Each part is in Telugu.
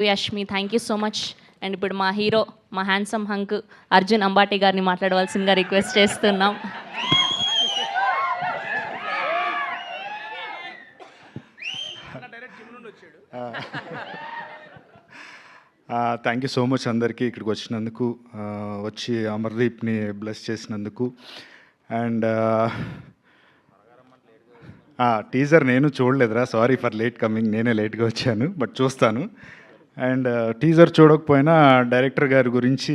Yashmi, thank you so much. And ఇప్పుడు మా హీరో, మా హ్యాండ్సమ్ హంక్ అర్జున్ అంబాటి గారిని మాట్లాడవలసిందిగా రిక్వెస్ట్ చేస్తున్నాం. థ్యాంక్ యూ సో మచ్ అందరికీ ఇక్కడికి వచ్చినందుకు, వచ్చి అమర్దీప్ని బ్లెస్ చేసినందుకు. అండ్ టీజర్ నేను చూడలేదురా, సారీ ఫర్ లేట్ కమింగ్, నేనే లేట్గా వచ్చాను, బట్ చూస్తాను. అండ్ టీజర్ చూడకపోయినా డైరెక్టర్ గారి గురించి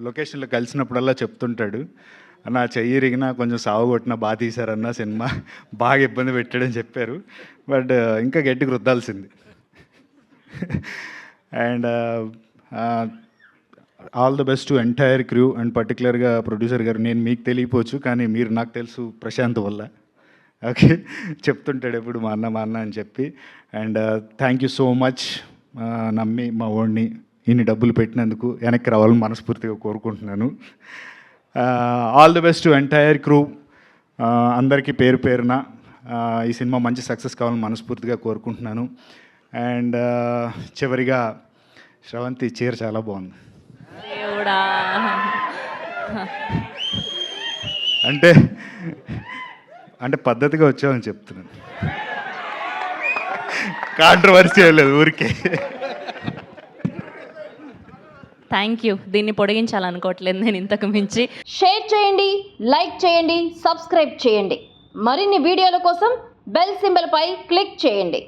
లొకేషన్లో కలిసినప్పుడల్లా చెప్తుంటాడు, నా చెయ్యి ఇరిగినా కొంచెం సాగు కొట్టినా బాగా తీశారన్న, సినిమా బాగా ఇబ్బంది పెట్టాడని చెప్పారు. బట్ ఇంకా గట్టిగా రుద్దాల్సింది. And all the best to entire crew and పర్టికులర్గా ప్రొడ్యూసర్ గారు. నేను మీకు తెలియపోవచ్చు, కానీ మీరు నాకు తెలుసు ప్రశాంత్ వల్ల. ఓకే, చెప్తుంటాడు ఎప్పుడు మా అన్న అని చెప్పి. And thank you so much, నమ్మి మా ఓడిని ఇన్ని డబ్బులు పెట్టినందుకు వెనక్కి రావాలని మనస్ఫూర్తిగా కోరుకుంటున్నాను. All the best to entire crew, అందరికీ పేరు పేరున ఈ సినిమా మంచి సక్సెస్ కావాలని మనస్ఫూర్తిగా కోరుకుంటున్నాను. అండ్ చివరిగా శ్రవంతి చీర చాలా బాగుంది. అంటే అంటే పద్ధతిగా వచ్చామని చెప్తున్నాను, కాంట్రవర్సీ లేదు ఊరికే. Thank you. దీన్ని పొడిగించాలనుకోవట్లేదు నేను ఇంతకు మించి. షేర్ చేయండి, లైక్ చేయండి, సబ్స్క్రైబ్ చేయండి. మరిన్ని వీడియోల కోసం బెల్ సింబల్పై క్లిక్ చేయండి.